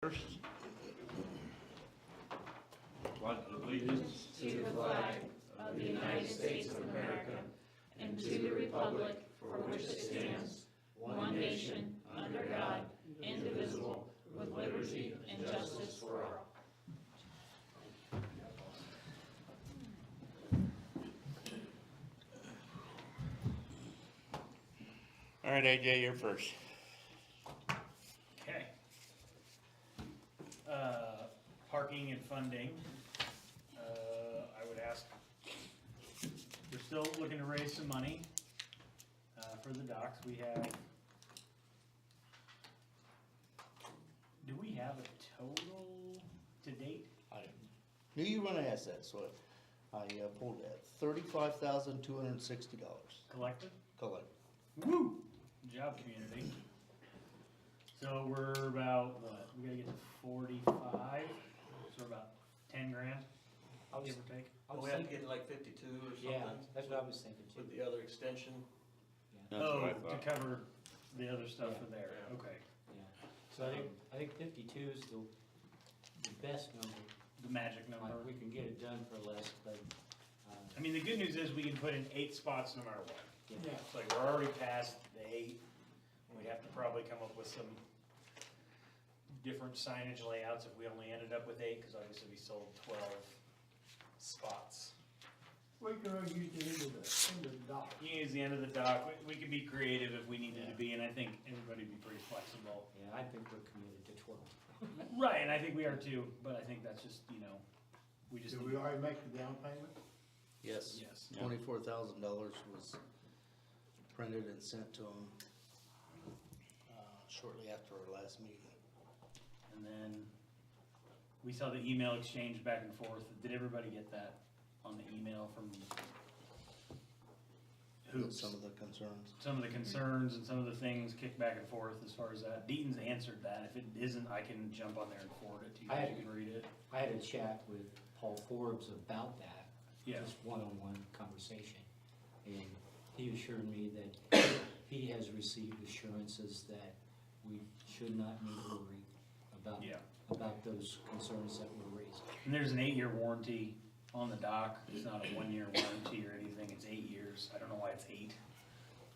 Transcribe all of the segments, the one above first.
first. Pledge allegiance to the flag of the United States of America and to the republic for which it stands, one nation, under God, indivisible, with liberty and justice for all. All right, AJ, you're first. Okay. Parking and funding. I would ask, we're still looking to raise some money for the docks. We have, do we have a total to date? I knew you were gonna ask that, so I pulled that, $35,260 Collected? collected. Woo! Good job, community. So we're about, what, we gotta get to 45, so we're about 10 grand, give or take. We have to get like 52 or something. Yeah, that's what I was thinking too. With the other extension. That's Oh, what I to thought. cover the other stuff Yeah. for there, okay. Yeah, so I think 52 is the best number. The magic number. We can get it done for less, but, I mean, the good news is we can put in 8 spots no matter what. yeah. It's like we're already past the 8. We'd have to probably come up with some different signage layouts if we only ended up with 8, because obviously we sold 12 spots. We could always use the end of the dock. You can use the end of the dock. We could be creative if we needed to be, and I think everybody'd be pretty flexible. Yeah, I think we're committed to 12. Right, and I think we are too, but I think that's just, we just. Did need- we already make the down payment? Yes. Yes. $24,000 was printed and sent to them shortly after our last meeting. And then we saw the email exchange back and forth. Did everybody get that on the email from Hoops? Some of the concerns. Some of the concerns and some of the things kicked back and forth as far as that. Deaton's answered that. If it isn't, I can jump on there and forward it to you. You can read it. I had a chat with Paul Forbes about that. Yeah. Just one-on-one conversation. And he assured me that he has received assurances that we should not need to worry about, Yeah. about those concerns that were raised. And there's an 8-year warranty on the dock. It's not a 1-year warranty or anything. It's 8 years. I don't know why it's 8.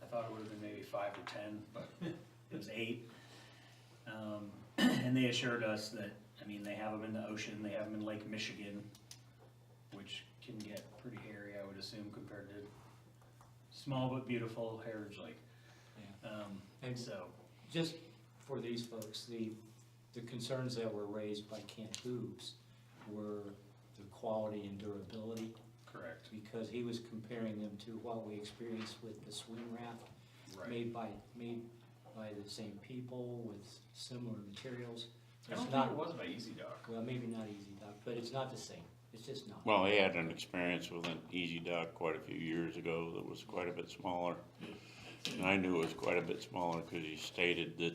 I thought it would have been maybe 5 or 10, but it was 8. And they assured us that, I mean, they have them in the ocean. They have them in Lake Michigan, which can get pretty hairy, I would assume, compared to small but beautiful Heritage Lake. Yeah. And so, Just for these folks, the concerns that were raised by Kent Hoops were the quality and durability, correct. because he was comparing them to what we experienced with the swing raft, Right. made by the same people with similar materials. I It's don't not, think it was by Easy Dock. well, maybe not Easy Dock, but it's not the same. It's just not. Well, he had an experience with an Easy Dock quite a few years ago that was quite a bit smaller. And I knew it was quite a bit smaller because he stated that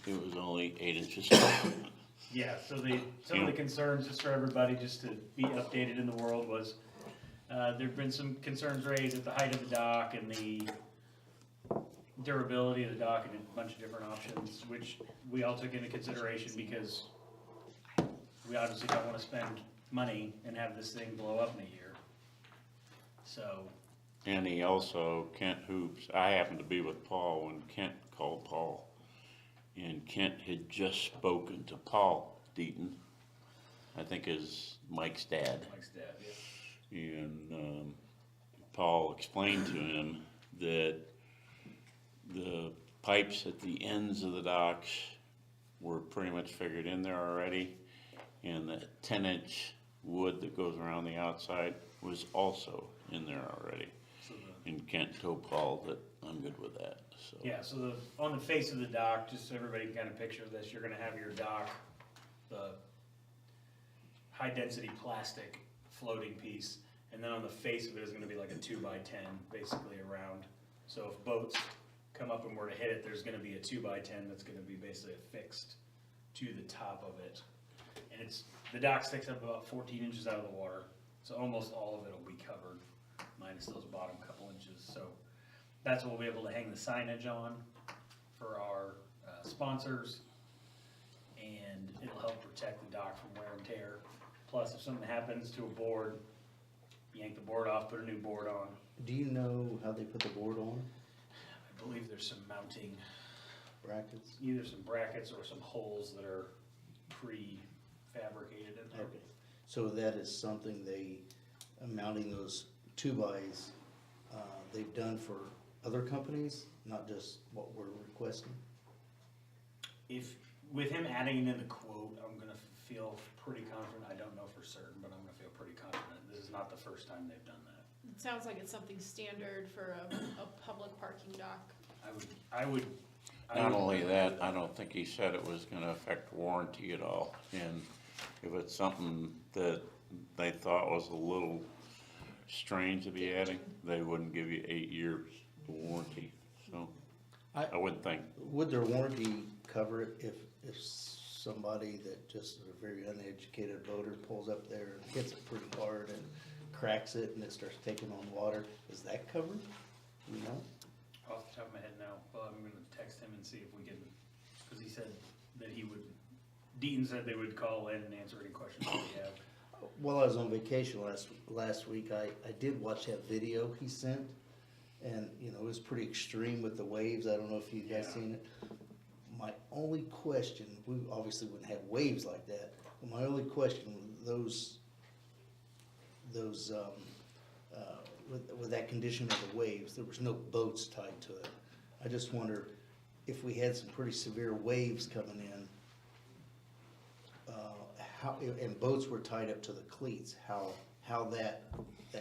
it was only 8 inches tall. Yeah, so some of the concerns, just for everybody, just to be updated in the world, was there've been some concerns raised at the height of the dock and the durability of the dock and a bunch of different options, which we all took into consideration because we obviously don't want to spend money and have this thing blow up in a year. So, And he also, Kent Hoops, I happened to be with Paul when Kent called Paul. And Kent had just spoken to Paul Deaton, I think is Mike's dad. Mike's dad, yeah. And Paul explained to him that the pipes at the ends of the docks were pretty much figured in there already. And the 10-inch wood that goes around the outside was also in there already. So And Kent told Paul that I'm good with that, so. Yeah, so on the face of the dock, just so everybody can kind of picture this, you're gonna have your dock, the high-density plastic floating piece, and then on the face of it is gonna be like a 2x10, basically around. So if boats come up and were to hit it, there's gonna be a 2x10 that's gonna be basically affixed to the top of it. And the dock sticks up about 14 inches out of the water, so almost all of it will be covered, minus those bottom couple inches, so. That's what we'll be able to hang the signage on for our sponsors. and it'll help protect the dock from wear and tear. Plus, if something happens to a board, yank the board off, put a new board on. Do you know how they put the board on? I believe there's some mounting, Brackets? either some brackets or some holes that are pre-fabricated in there. Okay, so that is something they, mounting those 2x, they've done for other companies, not just what we're requesting? If, with him adding it in the quote, I'm gonna feel pretty confident, I don't know for certain, but I'm gonna feel pretty confident. This is not the first time they've done that. It sounds like it's something standard for a public parking dock. I would. Not only that, I don't think he said it was gonna affect warranty at all, and if it's something that they thought was a little strange to be adding, they wouldn't give you 8 years warranty, so I wouldn't think. Would their warranty cover it if somebody that just is a very uneducated boater pulls up there and hits it pretty hard and cracks it and it starts taking on water? Is that covered? You know? Off the top of my head, no. Well, I'm gonna text him and see if we can, cause he said that he would, Deaton said they would call in and answer any questions that we have. While I was on vacation last week, I did watch that video he sent, and, you know, it was pretty extreme with the waves. I don't know if you guys Yeah. seen it. My only question, we obviously wouldn't have waves like that, but my only question, with that condition of the waves, there was no boats tied to it. I just wonder if we had some pretty severe waves coming in, and boats were tied up to the cleats, how that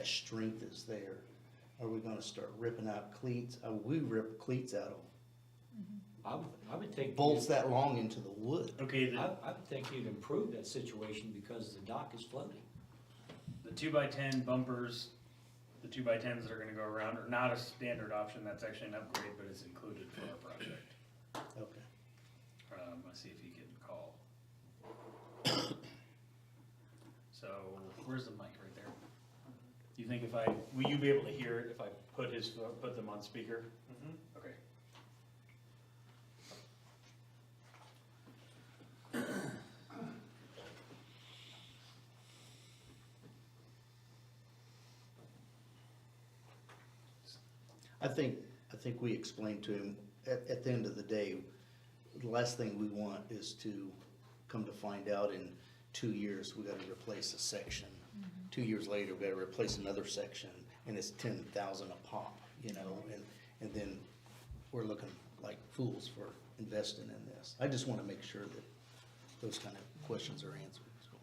strength is there. Are we gonna start ripping out cleats? We rip cleats out of I would think. bolts that long into the wood. Okay, I would think you'd improve that situation because the dock is floating. the 2x10 bumpers, the 2x10s that are gonna go around are not a standard option. That's actually an upgrade, but it's included for our project. Okay. Let's see if he can call. So, where's the mic right there? You think will you be able to hear it if I put them on speaker? Okay. I think we explained to him, at the end of the day, the last thing we want is to come to find out in 2 years, we gotta replace a section. 2 years later, we gotta replace another section, and it's 10,000 a pop, you know, and then we're looking like fools for investing in this. I just wanna make sure that those kind of questions are answered, so.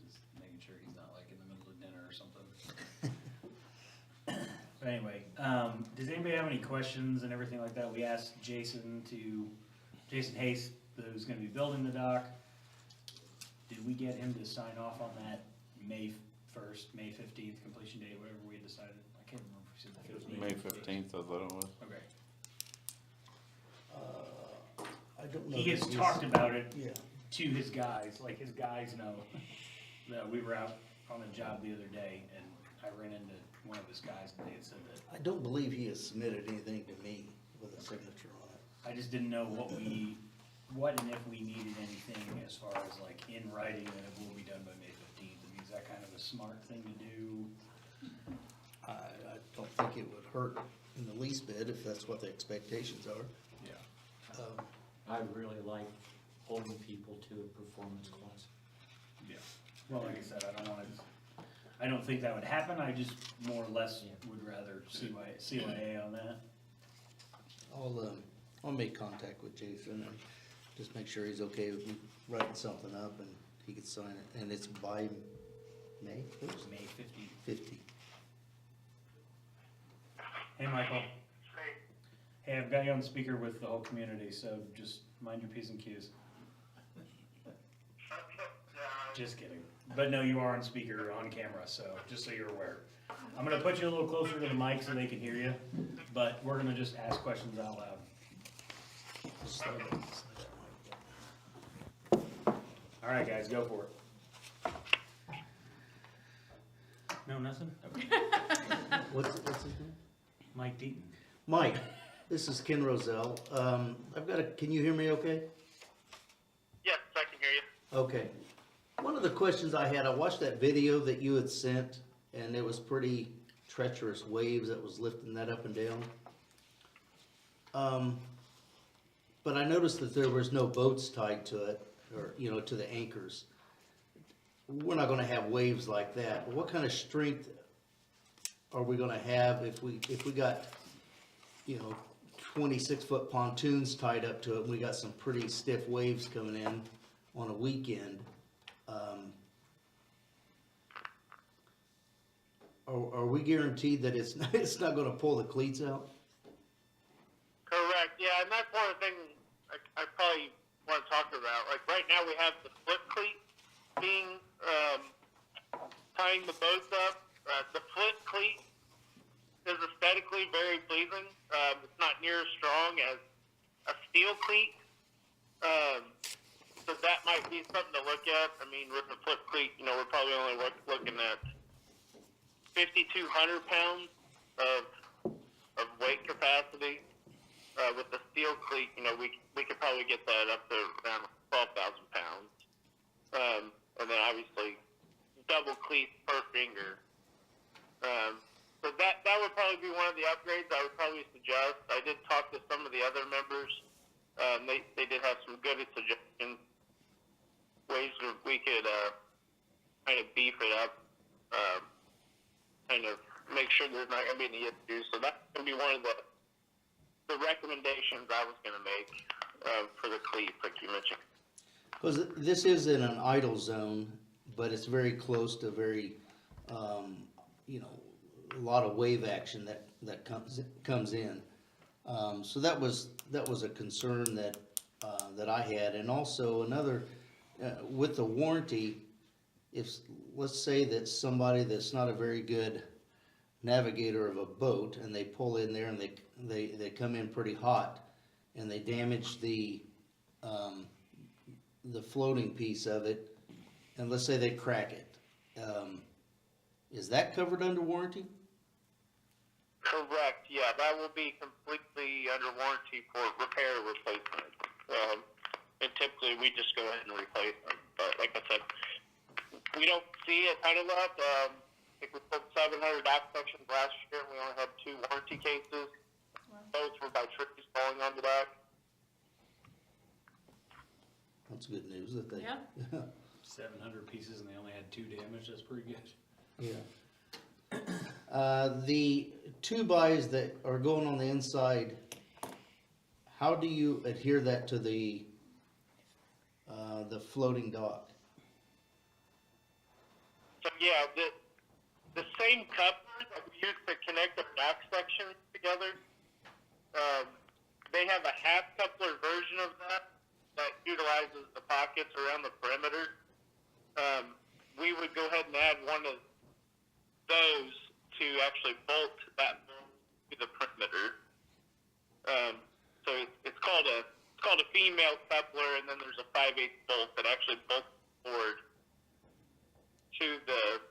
Just making sure he's not like in the middle of dinner or something. But anyway, does anybody have any questions and everything like that? We asked Jason Hayes, who's gonna be building the dock. Did we get him to sign off on that May 1st, May 15th completion date, whatever we had decided? I can't remember if we said the 15th. May 15th, I thought it was. Okay. I don't know. He has that he's- talked about it Yeah, to his guys, like his guys know that we were out on a job the other day and I ran into one of his guys and they had said that. I don't believe he has submitted anything to me with a signature on it. I just didn't know what and if we needed anything as far as like in writing that it will be done by May 15th. I mean, is that kind of a smart thing to do? I don't think it would hurt in the least bit if that's what the expectations are. Yeah. I really like holding people to a performance class. Yeah. Well, like I said, I don't think that would happen. I just more or less would rather CYA on that. I'll make contact with Jason and just make sure he's okay with me writing something up and he can sign it, and it's by May May 15th. 15th. Hey, Michael. Hey, I've got you on speaker with the whole community, so just mind your P's and Q's. Just kidding. But no, you are on speaker, on camera, so just so you're aware. I'm gonna put you a little closer to the mic so they can hear you, but we're gonna just ask questions out loud. All right, guys, go for it. No, nothing? Okay. What's his name? Mike Deaton. Mike, This is Ken Rozelle. Can you hear me okay? Yes, I can hear you. Okay. One of the questions I had, I watched that video that you had sent, and it was pretty treacherous waves that was lifting that up and down. But I noticed that there was no boats tied to it, or, to the anchors. We're not gonna have waves like that. What kind of strength are we gonna have if we got, 26-foot pontoons tied up to it, and we got some pretty stiff waves coming in on a weekend? Are we guaranteed that it's not gonna pull the cleats out? Correct. Yeah, and that's one of the things I probably want to talk about. Like right now, we have the flip cleat being tying the boats up. The flip cleat is aesthetically very pleasing. It's not near as strong as a steel cleat, so that might be something to look at. I mean, with the flip cleat, we're probably only looking at 5,200 pounds of weight capacity. With the steel cleat, we could probably get that up to around 12,000 pounds. And then obviously double cleat per finger. So that would probably be one of the upgrades I would probably suggest. I did talk to some of the other members. They did have some good suggestions, ways that we could kind of beef it up, kind of make sure there's not going to be any issues. So that's going to be one of the recommendations I was going to make for the cleats, like you mentioned. Because this is in an idle zone, but it's very close to a lot of wave action that comes in. So that was a concern that I had, and also another with the warranty. If let's say that somebody that's not a very good navigator of a boat, and they pull in there and they come in pretty hot, and they damage the floating piece of it, and let's say they crack it, is that covered under warranty? Correct. Yeah, that will be completely under warranty for repair or replacement. And typically we just go ahead and replace them. But like I said, we don't see a ton of that. I think we put 700 dock sections last year, and we only had 2 warranty cases. Both were by trees falling on the dock. That's good news that they. Yeah. 700 pieces and they only had 2 damaged, that's pretty good. Yeah. The 2-bys that are going on the inside, how do you adhere that to the floating dock? So yeah, the same couplers that we use to connect the dock sections together, they have a half coupler version of that utilizes the pockets around the perimeter. We would go ahead and add one of those to actually bolt that to the perimeter. So it's called a female coupler, and then there's a 5/8 bolt that actually bolts forward to the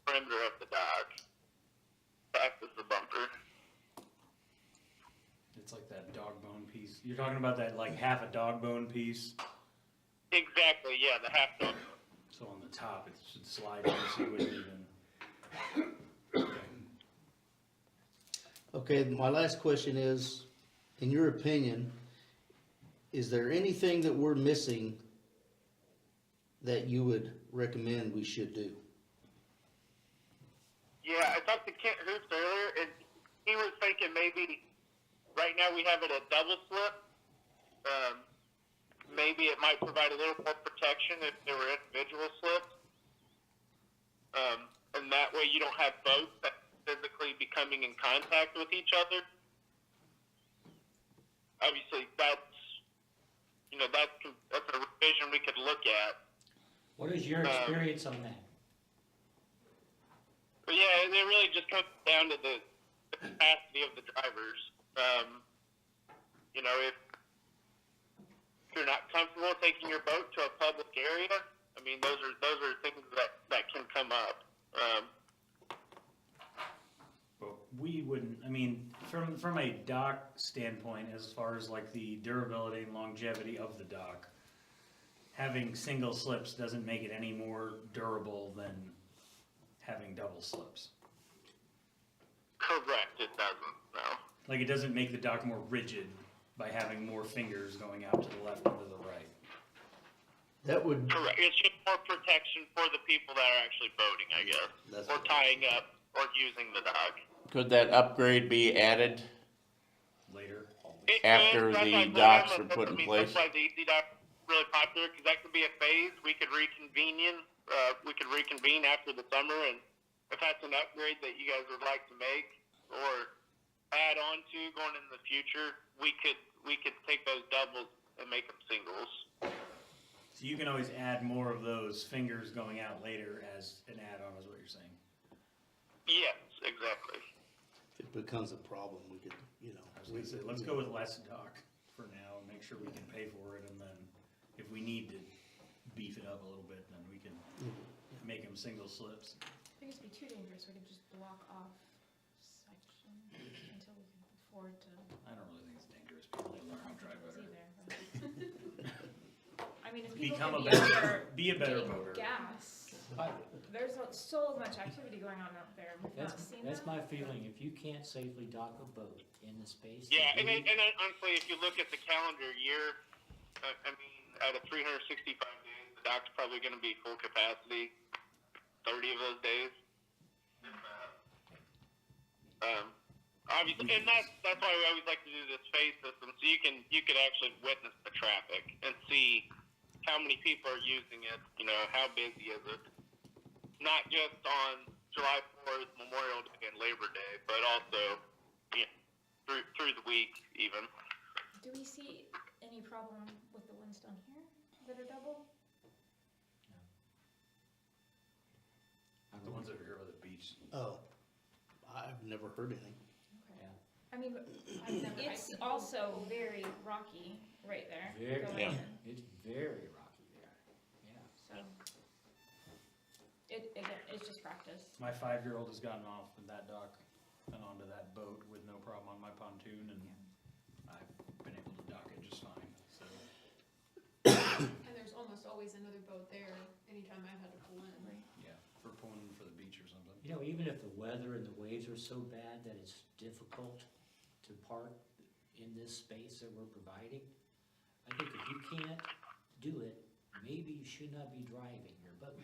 perimeter of the dock to act as the bumper. It's like that dog bone piece. You're talking about that like half a dog bone piece. Exactly, yeah, the half dog. So on the top it should slide in so you wouldn't even. Okay, my last question is, in your opinion, is there anything that we're missing that you would recommend we should do? Yeah, I talked to Kent Hoops earlier, and he was thinking maybe right now we have it a double slip. Maybe it might provide a little more protection if there were individual slips. And that way you don't have boats that physically be coming in contact with each other. Obviously, that's a revision we could look at. What is your experience on that? But yeah, it really just comes down to the capacity of the drivers. If you're not comfortable taking your boat to a public area, I mean, those are things that can come up. But we wouldn't, I mean, from a dock standpoint, as far as like the durability and longevity of the dock, having single slips doesn't make it any more durable than having double slips. Correct, it doesn't, no. Like, it doesn't make the dock more rigid by having more fingers going out to the left and to the right. That would, Correct, it's just more protection for the people that are actually boating, I guess. That's Or what- tying up, or using the dock. Could that upgrade be added? Later. It After could, that's the why I said docks I'm are put in I mean, place? That's why the easy dock is really popular, because that could be a phase. We could reconvene after the summer, and if that's an upgrade that you guys would like to make or add on to going in the future, we could take those doubles and make them singles. So you can always add more of those fingers going out later as an add-on, is what you're saying. Yes, exactly. if it becomes a problem, we could, I was gonna say, let's go with less dock for now and make sure we can pay for it, and then if we need to beef it up a little bit, then we can make them single slips. I think it'd be too dangerous, we could just block off section until we can afford to. I don't really think it's dangerous, people need to learn how to drive better. Either. I mean, if people Become could a be out better, there be a better getting voter. gas, I- there's so much activity going on out there, we've not seen that. That's my feeling, if you can't safely dock a boat in the space. Yeah, that we- and honestly, if you look at the calendar year, I mean, out of 365 days, the dock's probably going to be full capacity 30 of those days. Obviously, and that's why we always like to do this phase system, so you could actually witness the traffic and see how many people are using it. How busy is it? Not just on July 4th, Memorial Day, and Labor Day, but also through the week even. Do we see any problem with the ones down here that are double? I don't The know. ones over here by the beach. Oh, I've never heard anything. Okay. Yeah. I mean, it's also very rocky right there. Very, going Yeah. in, it's very rocky there, yeah. So, it's just practice. My 5-year-old has gotten off with that dock and onto that boat with no problem on my pontoon, and I've been able to dock it just fine, so. And there's almost always another boat there anytime I've had to pull in. Yeah, for pulling for the beach or something. Even if the weather and the waves are so bad that it's difficult to park in this space that we're providing, I think if you can't do it, maybe you should not be driving your boat.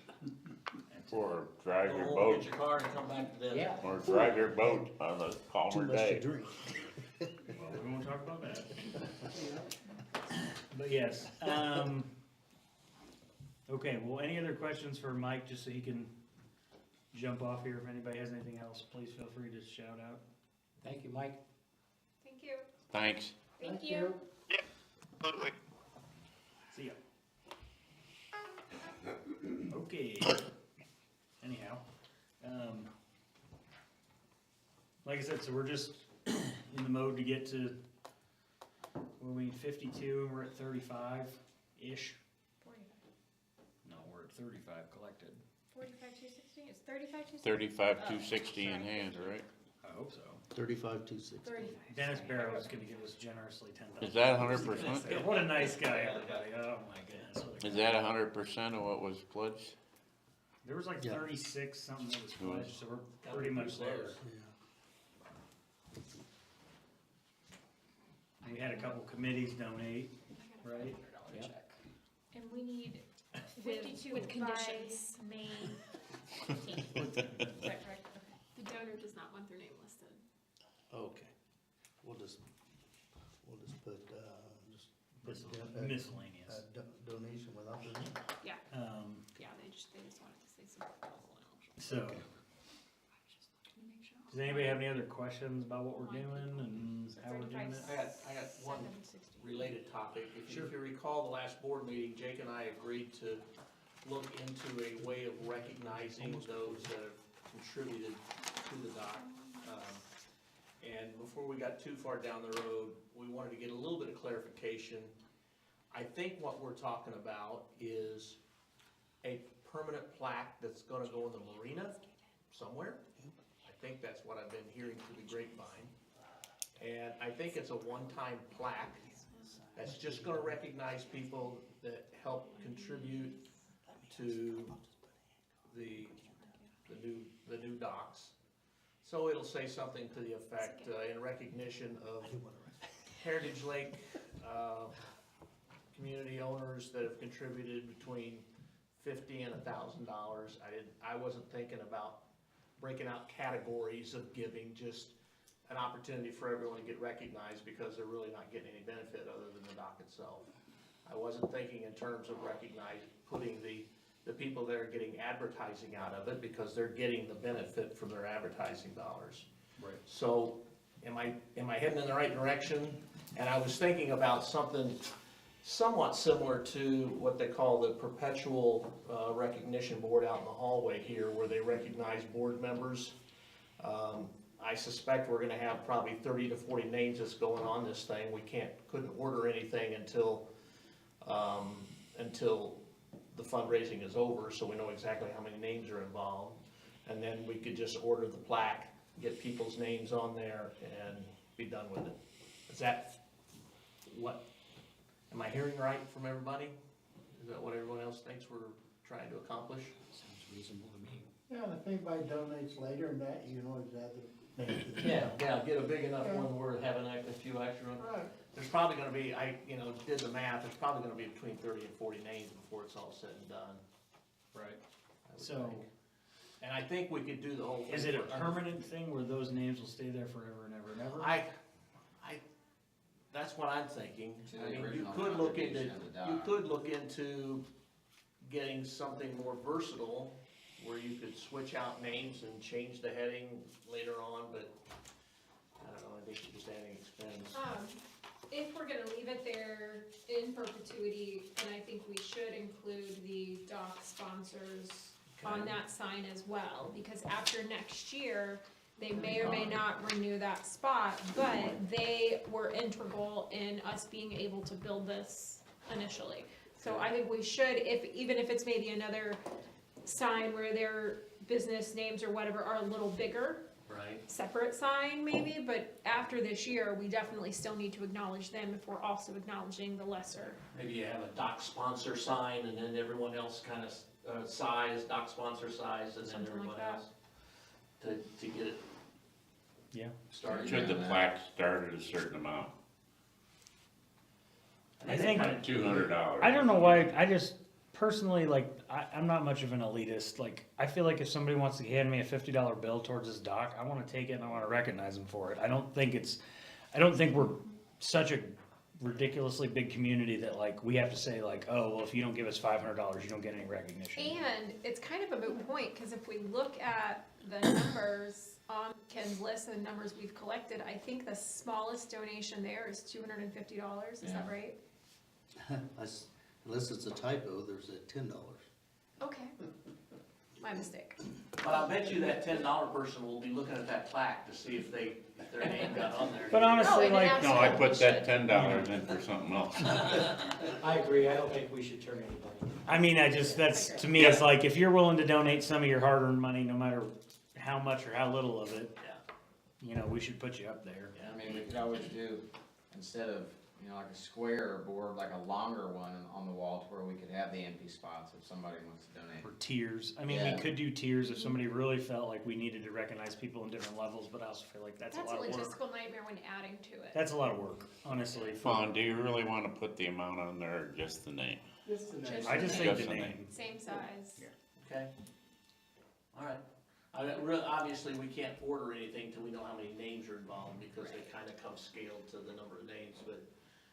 Or drive your Go home, boat, Get your car and come back to the. Yeah. or drive your boat on a Too calmer much to day. drink. Well, we won't talk about that. But yes, okay, well, any other questions for Mike, just so he can jump off here? If anybody has anything else, please feel free to shout out. Thank you, Mike. Thank you. Thanks. Thank you. Totally. See ya. Okay, anyhow, like I said, so we're just in the mode to get to, well, we need 52, and we're at 35-ish. 45. No, we're at 35 collected. 45, 260, it's 35, 260? 35,260 in hand, right? I hope so. 35,260. 35. Dennis sorry. Barrow is gonna give us generously 10,000. Is that 100%? What a nice guy, everybody, oh my goodness. what a Is guy. that 100% of what was pledged? There was like Yeah. 36 something that was Hmm. pledged, so we're pretty much there. We had a couple committees donate, right? Yep. And we need With- 52 with by conditions. May 15th. Is that correct? Okay. The donor does not want their name listed. Okay, we'll just put, This put is a miscellaneous. donation without the name. Yeah, Um, yeah, they just wanted to say something. so, To make sure. does anybody have any other questions about what we're doing and how we're doing it? I got one 760. related topic. If you recall the last board meeting, Jake and I agreed to look into a way of recognizing those that have contributed to the dock. And before we got too far down the road, we wanted to get a little bit of clarification. I think what we're talking about is a permanent plaque that's gonna go in the marina somewhere. I think that's what I've been hearing through the grapevine. And I think it's a one-time plaque that's just gonna recognize people that help contribute to the new docks. So it'll say something to the effect, in recognition of Heritage Lake, community owners that have contributed between $50 and $1,000. I wasn't thinking about breaking out categories of giving, just an opportunity for everyone to get recognized because they're really not getting any benefit other than the dock itself. I wasn't thinking in terms of putting the people that are getting advertising out of it because they're getting the benefit from their advertising dollars. Right. So, am I heading in the right direction? And I was thinking about something somewhat similar to what they call the perpetual recognition board out in the hallway here, where they recognize board members. I suspect we're gonna have probably 30 to 40 names that's going on this thing. We couldn't order anything until the fundraising is over, so we know exactly how many names are involved. And then we could just order the plaque, get people's names on there, and be done with it. Is that what, am I hearing right from everybody? Is that what everyone else thinks we're trying to accomplish? Sounds reasonable to me. Yeah, and if anybody donates later and that, you can always add the name to the. Yeah, get a big enough one where we're having a few extra. Right. There's probably gonna be, did the math, there's probably gonna be between 30 and 40 names before it's all said and done. Right. I would So, think. And I think we could do the whole thing. is it a for under- permanent thing where those names will stay there forever and ever and ever? That's what I'm thinking. To I the mean, you original could look into, contribution of the you dock. could look into getting something more versatile, where you could switch out names and change the heading later on, but I don't know, I think you're just adding expense. If we're gonna leave it there in perpetuity, then I think we should include the dock sponsors on Okay. that sign as well, because after next year, they may or may not renew that spot, but they were integral in us being able to build this initially. So I think we should, even if it's maybe another sign where their business names or whatever are a little bigger, Right. separate sign maybe, but after this year, we definitely still need to acknowledge them if we're also acknowledging the lesser. Maybe you have a dock sponsor sign, and then everyone else kind of size, dock sponsor size, and then Something like everyone that. else. To get it Yeah. started. Should the plaque start at a certain amount? I think, $200. I don't know why, I just personally, like, I'm not much of an elitist, like, I feel like if somebody wants to hand me a $50 bill towards this dock, I wanna take it and I wanna recognize them for it. I don't think we're such a ridiculously big community that like, we have to say like, oh, well, if you don't give us $500, you don't get any recognition. And it's kind of a moot point, because if we look at the numbers on Ken's list and the numbers we've collected, I think the smallest donation there is $250, is that Yeah. right? Unless it's a typo, there's a $10. Okay, my mistake. But I bet you that $10 person will be looking at that plaque to see if their name got on there. But honestly, and like, No, I absolutely put that should. $10 in for something else. I agree, I don't think we should turn anybody. I mean, that's, to me, it's like, if you're willing to donate some of your hard-earned money, no matter how much or how little of it, Yeah. you know, we should put you up there. I mean, we could always do, instead of, like a square board, like a longer one on the wall to where we could have the empty spots if somebody wants to donate. Or tiers. I mean, we Yeah. could do tiers if somebody really felt like we needed to recognize people in different levels, but I also feel like that's a That's a lot of work. logistical nightmare when adding to it. That's a lot of work, honestly. Fawn, do you really want to put the amount on there or just the name? Just the name. Just- I just think Just the the name. Same size. Okay. All right. Obviously, we can't order anything till we know how many names are involved, because they kind of come scaled to the number of names, but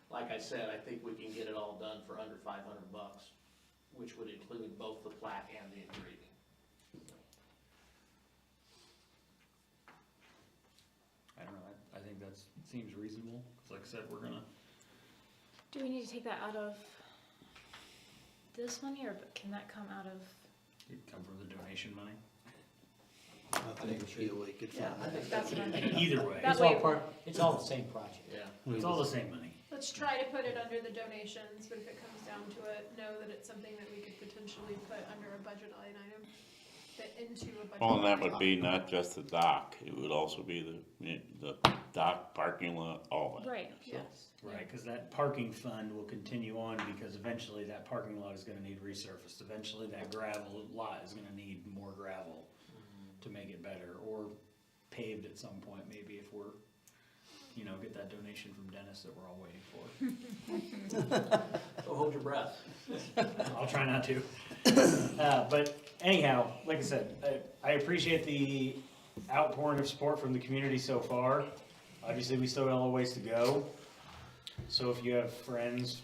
like I said, I think we can get it all done for under $500, which would include both the plaque and the engraving. I don't know, I think that seems reasonable, 'cause like I said, we're gonna, Do we need to take that out of this money, or can that come out of? it'd come from the donation money. I think the POA could Yeah, find I that. think that's what I'm thinking. Either way, That It's all way- part, it's all the same project. Yeah. it's all the same money. Let's try to put it under the donations, but if it comes down to it, know that it's something that we could potentially put under a budget line item. fit into a budget. Well, and that line. would be not just the dock, it would also be the dock, parking lot, all that. Right, So, yes. Right, cause that parking fund will continue on, because eventually that parking lot is gonna need resurfaced, eventually that gravel lot is gonna need more gravel to make it better, or paved at some point, maybe if we're, get that donation from Dennis that we're all waiting for. So hold your breath. I'll try not to. But anyhow, like I said, I appreciate the outpouring of support from the community so far. Obviously, we still got a little ways to go. So if you have friends,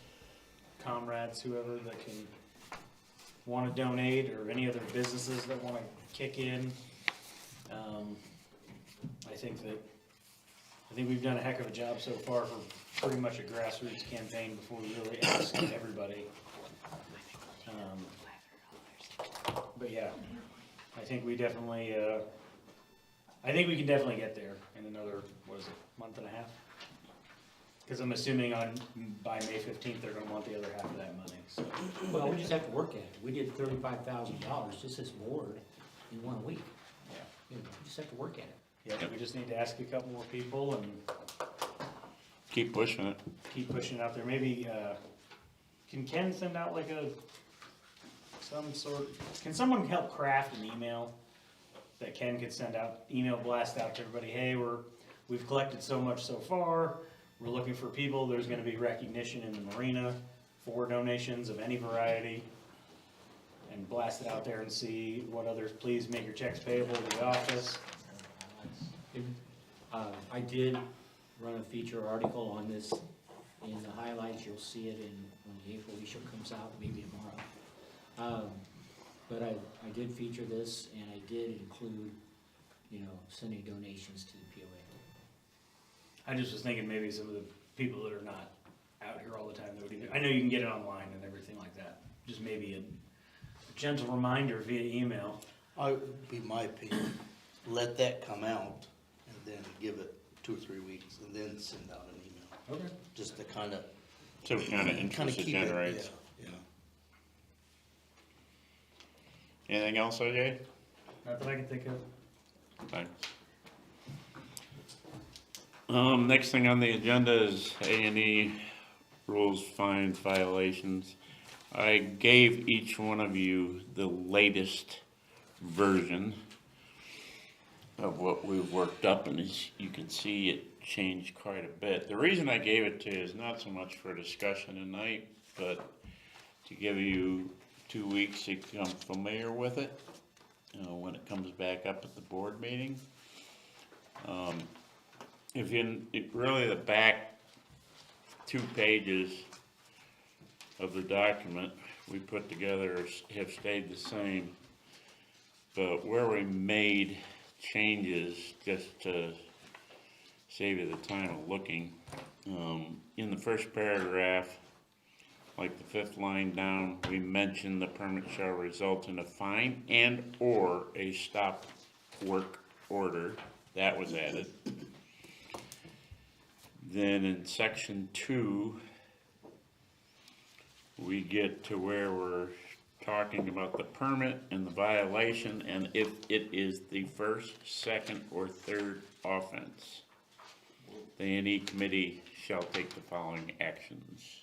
comrades, whoever that can want to donate, or any other businesses that want to kick in, I think we've done a heck of a job so far for pretty much a grassroots campaign before we really ask everybody. But yeah, I think we definitely, I think we can definitely get there in another, what is it, month and a half? Cause I'm assuming by May 15th, they're gonna want the other half of that money, so. Well, we just have to work at it. We did $35,000 just this board in 1 week. Yeah. We just have to work at it. Yeah, we just need to ask a couple more people and keep pushing it. keep pushing it out there. Maybe, can Ken send out like can someone help craft an email that Ken could send out, email blast out to everybody, hey, we've collected so much so far, we're looking for people, there's gonna be recognition in the marina for donations of any variety, and blast it out there and see what others, please make your checks payable to the office. I did run a feature article on this in the highlights. You'll see it when the April issue comes out, maybe tomorrow. But I did feature this, and I did include, sending donations to the POA. I just was thinking maybe some of the people that are not out here all the time, that would either, I know you can get it online and everything like that, just maybe a gentle reminder via email. Would be my opinion, let that come out and then give it 2 or 3 weeks and then send out an email, Okay. just to kind of, So what kind of interest it keep it, generates. yeah. Anything else, OJ? Not that I can think of. Thanks. Next thing on the agenda is A&E rules, fines, violations. I gave each one of you the latest version of what we've worked up, and as you can see, it changed quite a bit. The reason I gave it to you is not so much for discussion tonight, but to give you 2 weeks to become familiar with it, when it comes back up at the board meeting. Really the back 2 pages of the document we put together have stayed the same, but where we made changes, just to save you the time of looking, in the first paragraph, like the 5th line down, we mentioned the permit shall result in a fine and or a stop work order. That was added. Then in section 2, we get to where we're talking about the permit and the violation, and if it is the first, second, or third offense, the A&E committee shall take the following actions.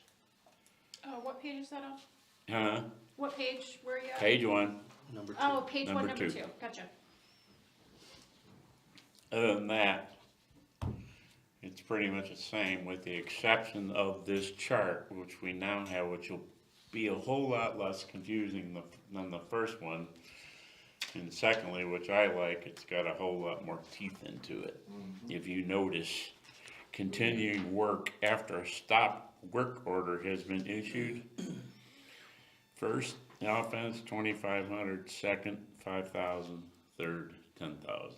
What page is that on? Huh? What page, where are you at? Page 1. Number 2. Oh, page one, Number number 2. 2, gotcha. Other than that, it's pretty much the same, with the exception of this chart, which we now have, which will be a whole lot less confusing than the first one. And secondly, which I like, it's got a whole lot more teeth into it. If you notice, continuing work after a stop work order has been issued. First, the offense, 2,500, second, 5,000, third, 10,000.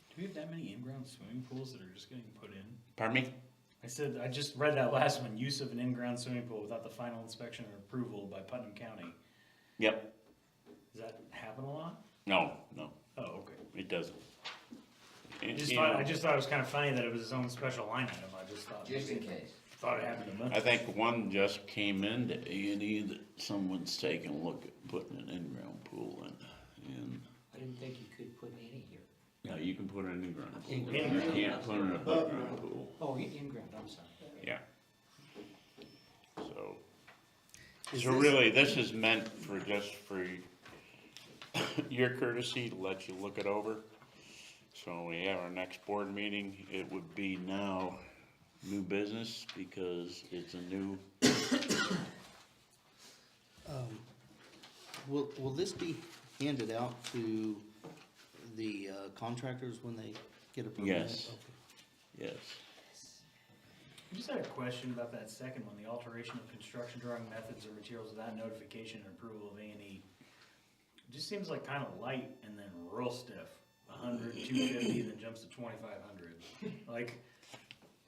Do we have that many in-ground swimming pools that are just getting put in? Pardon me? I said, I just read that last one, use of an in-ground swimming pool without the final inspection or approval by Putnam County. Yep. Does that happen a lot? No, Oh, okay. it doesn't. I just thought it was kind of funny that it was its own special line item. I just thought. Just in case. Thought it happened a bunch. I think one just came into A&E that someone's taking a look at putting an in-ground pool in. And, I didn't think you could put any here. yeah, you can put it in the ground pool. In You ground. can't put it in a above ground pool, Oh, in ground, I'm sorry. yeah. So, Is so this- really, this is meant for just for your courtesy to let you look it over. So when we have our next board meeting, it would be now new business because it's a new, Will this be handed out to the contractors when they get a permit? Yes. Okay. yes. I just had a question about that second one, the alteration of construction drawing methods or materials without notification and approval of A&E. It just seems like kind of light and then real stiff, 100, 250, and then jumps to 2,500. Like,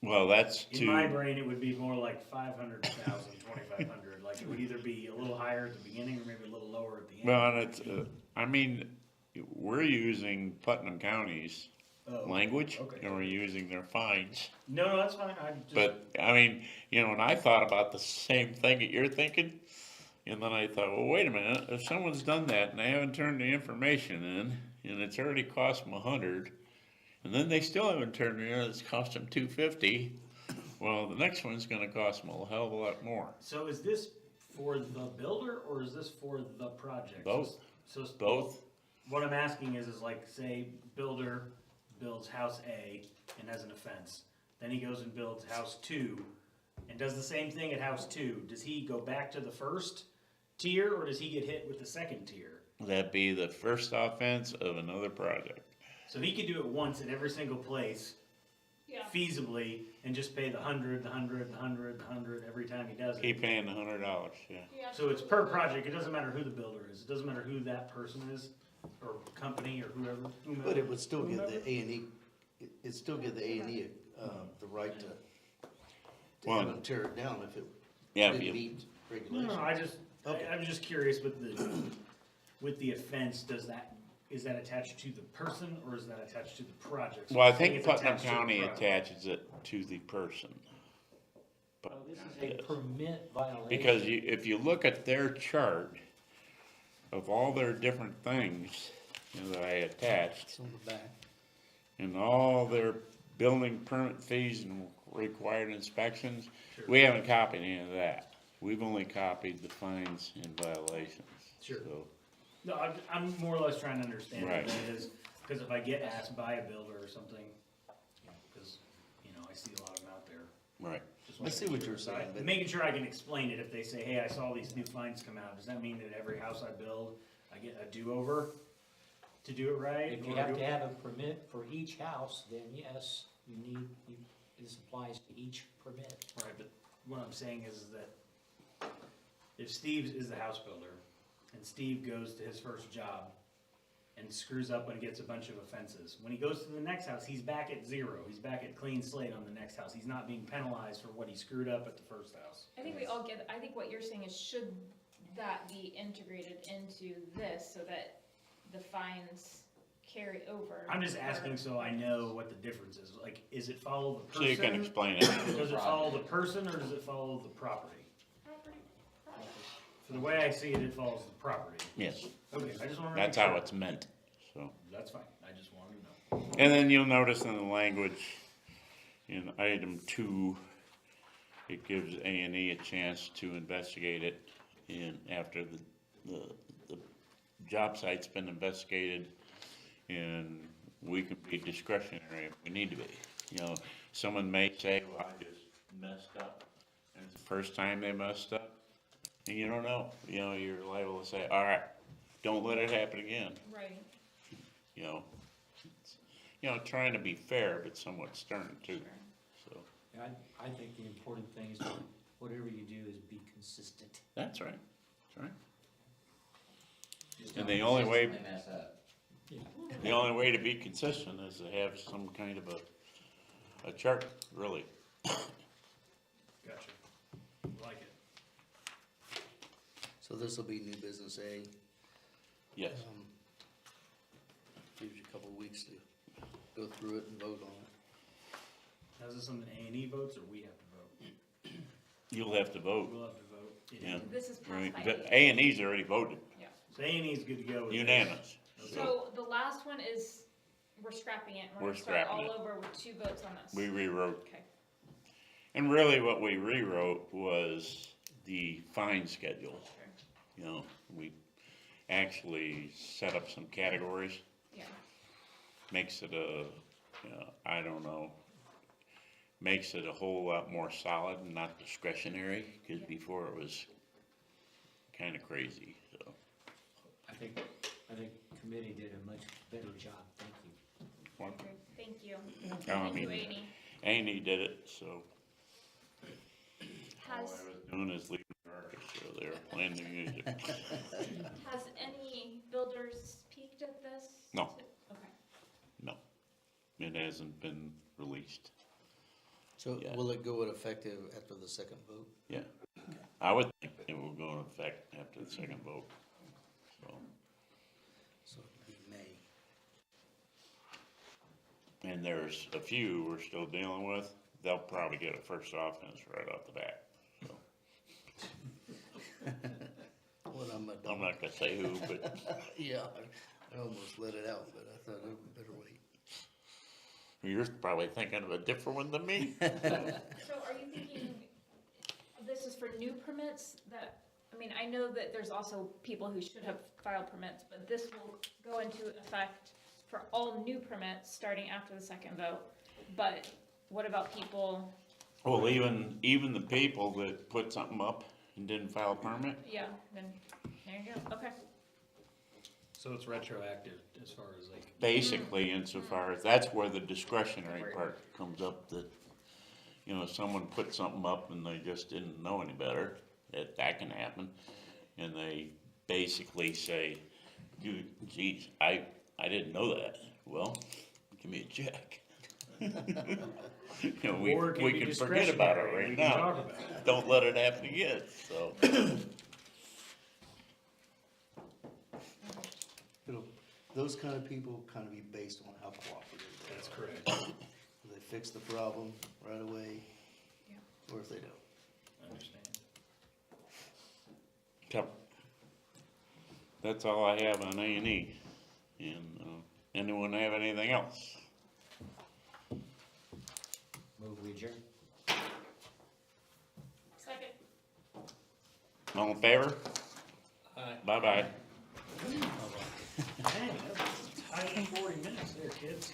Well, that's in my to, brain, it would be more like 500,000, 2,500. Like, it would either be a little higher at the beginning or maybe a little lower at the end. well, and it's, I mean, we're using Putnam County's Oh, language, okay. and we're using their fines. No, that's fine. I just, But, I mean, you know, and I thought about the same thing that you're thinking. And then I thought, well, wait a minute, if someone's done that and they haven't turned the information in, and it's already cost them 100, and then they still haven't turned it in, it's cost them 250, well, the next one's gonna cost them a hell of a lot more. so is this for the builder or is this for the project? Both. So it's Both, What I'm asking is like, say, builder builds house A and has an offense. Then he goes and builds house 2 and does the same thing at house 2. Does he go back to the first tier or does he get hit with the second tier? that'd be the first offense of another project. So he could do it once at every single place Yeah. feasibly and just pay the 100, the 100, the 100, the 100 every time he does it. Keep paying the $100, yeah. Yeah. So it's per project. It doesn't matter who the builder is. It doesn't matter who that person is or company or whomever. But it would still give the A&E, it'd still give the A&E, the right to Well, have them tear it down if it Yeah, if didn't you, meet No, regulations. no, I just, Okay. I'm just curious with the offense, is that attached to the person or is that attached to the project? So well, I saying think it's Putnam attached to the County project. attaches it to the person. Oh, this is Yes. a permit violation. Because if you look at their chart of all their different things, you know, that I attached, It's on the back. and all their building permit fees and required inspections, Sure. we haven't copied any of that. We've only copied the fines and violations. Sure. So, No, I'm more or less trying to understand Right. what it is, because if I get asked by a builder or something, because, you know, I see a lot of them out there. right. Just wanna I see make what sure you're it's saying, right. but- Making sure I can explain it if they say, hey, I saw these new fines come out, does that mean that every house I build, I get a do-over to do it right? If you Or have do- to have a permit for each house, then yes, this applies to each permit. Right, but what I'm saying is that if Steve is the house builder, and Steve goes to his first job and screws up and gets a bunch of offenses, when he goes to the next house, he's back at 0. He's back at clean slate on the next house. He's not being penalized for what he screwed up at the first house. I think we all get, I think what you're saying is should that be integrated into this so that the fines carry over? I'm just asking so I know what the difference is. Like, is it follow the So person? you can explain it. Does it follow the person or does it follow the property? Property. So the way I see it, it follows the property. Yes, Okay, I just want to that's how it's meant, so. That's fine. I just wanted to know. And then you'll notice in the language, in item 2, it gives A&E a chance to investigate it, and after the job site's been investigated, and we can be discretionary if we need to be. You know, someone may say, well, I just messed up, and it's the first time they messed up, and you don't know, you know, you're liable to say, all right, don't let it happen again, Right. you know. You know, trying to be fair, but somewhat stern too, so, I think the important thing is that whatever you do is be consistent. that's right, that's right. Just And don't the only way- consistently mess up. The only way to be consistent is to have some kind of a chart, really. Gotcha. Like it. So this will be new business A. Yes, Gives you a couple of weeks to go through it and vote on it. Now, is this something A&E votes or we have to vote? you'll have to vote, We'll have to vote. yeah. This is passed Right, by but A&E's already voted, So A&E is good to go with this. unanimous, So the last one is, we're scrapping it, we're We're gonna start scrapping all it. over with 2 votes on this. We rewrote, Okay, and really what we rewrote was the fine schedule. You know, we actually set up some categories, yeah, makes it a, I don't know, makes it a whole lot more solid and not discretionary, cause before it was kinda crazy, so. I think committee did a much better job, thank you. okay, thank you. I Thank you, mean, Amy. Amy did it, so. All I Has, was doing is leaving the orchestra there, playing the music. has any builders peeked at this? No. Okay, No, it hasn't been released. So Yeah. will it go in effective after the second vote? Yeah, I would think it will go into effect after the second vote, so. So it'll be May. And there's a few we're still dealing with, they'll probably get a first offense right off the bat, so. Well, I'm I'm not gonna say who, but Yeah, I almost let it out, but I thought I better wait. you're probably thinking of a different one than me. so are you thinking, this is for new permits that, I mean, I know that there's also people who should have filed permits, but this will go into effect for all new permits starting after the second vote, but what about people, Well, even the people that put something up and didn't file a permit, yeah, then, there you go, okay. So it's retroactive as far as like, basically insofar as, that's where the discretionary part comes up, that, you know, someone put something up and they just didn't know any better, that can happen. And they basically say, dude, geez, I didn't know that. Well, give me a check. You know, or it can we be can forget about it discretionary, right we can now. talk about it. Don't let it happen again, so. Those kind of people kind of be based on how cooperative they are. That's correct. If they fix the problem right away, Yeah. or if they don't. I understand. So, that's all I have on A&E. And, anyone have anything else? Move we adjourn. Second. All in favor? Aye. Bye-bye. Dang, that was tight 40 minutes there, kids.